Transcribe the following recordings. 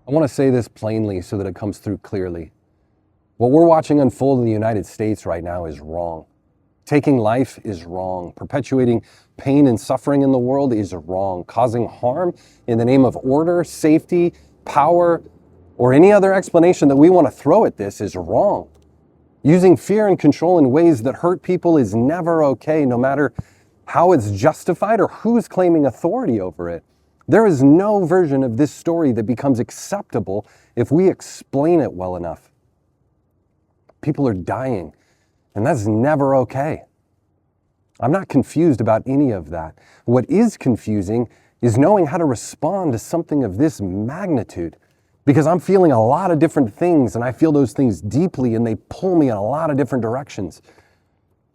I want to say this plainly so that it comes through clearly. What we're watching unfold in the United States right now is wrong. Taking life is wrong. Perpetuating pain and suffering in the world is wrong. Causing harm in the name of order, safety, power, or any other explanation that we want to throw at this is wrong. Using fear and control in ways that hurt people is never okay, no matter how it's justified or who's claiming authority over it. There is no version of this story that becomes acceptable if we explain it well enough. People are dying, and that's never okay. I'm not confused about any of that. What is confusing is knowing how to respond to something of this magnitude, because I'm feeling a lot of different things, and I feel those things deeply, and they pull me in a lot of different directions.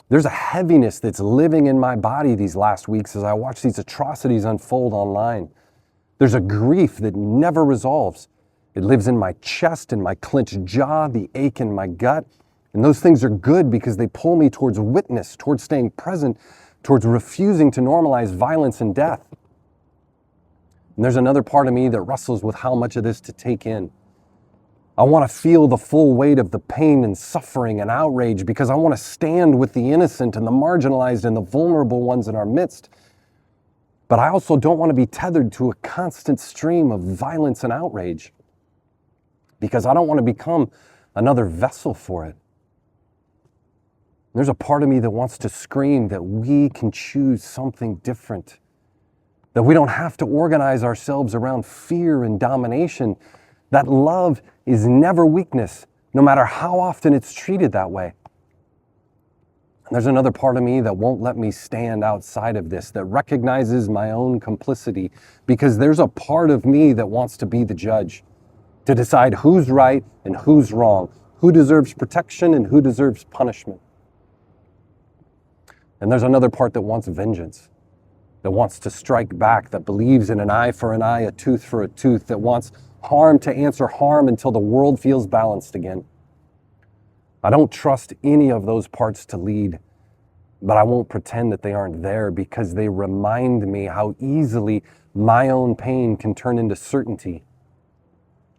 There's a heaviness that's living in my body these last weeks as I watch these atrocities unfold online. There's a grief that never resolves. It lives in my chest, in my clenched jaw, the ache in my gut. And those things are good because they pull me towards witness, towards staying present, towards refusing to normalize violence and death. And there's another part of me that wrestles with how much of this to take in. I want to feel the full weight of the pain and suffering and outrage because I want to stand with the innocent and the marginalized and the vulnerable ones in our midst. But I also don't want to be tethered to a constant stream of violence and outrage because I don't want to become another vessel for it. There's a part of me that wants to scream that we can choose something different, that we don't have to organize ourselves around fear and domination, that love is never weakness, no matter how often it's treated that way. And there's another part of me that won't let me stand outside of this, that recognizes my own complicity, because there's a part of me that wants to be the judge, to decide who's right and who's wrong, who deserves protection and who deserves punishment. And there's another part that wants vengeance, that wants to strike back, that believes in an eye for an eye, a tooth for a tooth, that wants harm to answer harm until the world feels balanced again. I don't trust any of those parts to lead, but I won't pretend that they aren't there because they remind me how easily my own pain can turn into certainty,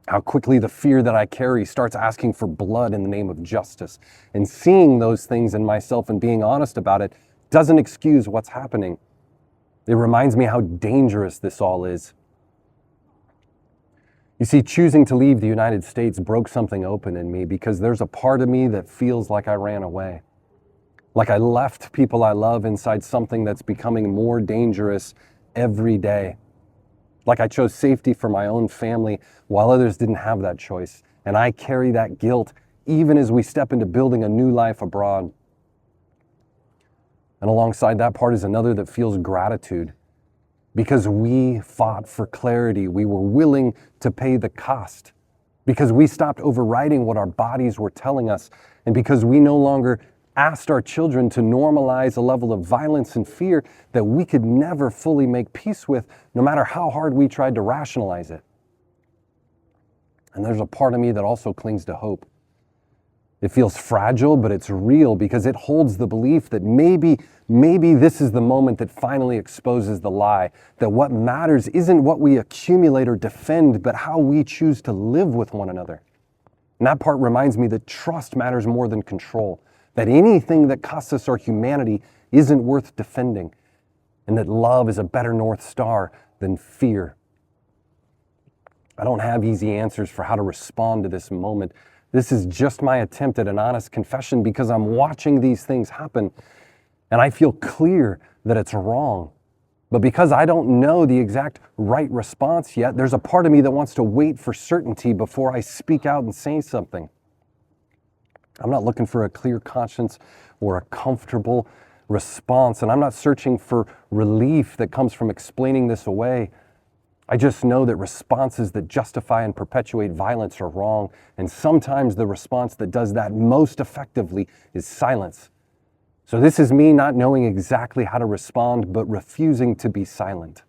how quickly the fear that I carry starts asking for blood in the name of justice. And seeing those things in myself and being honest about it doesn't excuse what's happening. It reminds me how dangerous this all is. You see, choosing to leave the United States broke something open in me because there's a part of me that feels like I ran away. Like I left people I love inside something that's becoming more dangerous every day. Like I chose safety for my own family while others didn't have that choice. And I carry that guilt even as we step into building a new life abroad. And alongside that part is another that feels gratitude. Because we fought for clarity, we were willing to pay the cost. Because we stopped overriding what our bodies were telling us. And because we no longer asked our children to normalize a level of violence and fear that we could never fully make peace with, no matter how hard we tried to rationalize it. And there's a part of me that also clings to hope. It feels fragile, but it's real because it holds the belief that maybe this is the moment that finally exposes the lie, that what matters isn't what we accumulate or defend, but how we choose to live with one another. And that part reminds me that trust matters more than control, that anything that costs us our humanity isn't worth defending, and that love is a better North Star than fear. I don't have easy answers for how to respond to this moment. This is just my attempt at an honest confession because I'm watching these things happen and I feel clear that it's wrong. But because I don't know the exact right response yet, there's a part of me that wants to wait for certainty before I speak out and say something. I'm not looking for a clear conscience or a comfortable response, and I'm not searching for relief that comes from explaining this away. I just know that responses that justify and perpetuate violence are wrong, and sometimes the response that does that most effectively is silence. So this is me not knowing exactly how to respond, but refusing to be silent.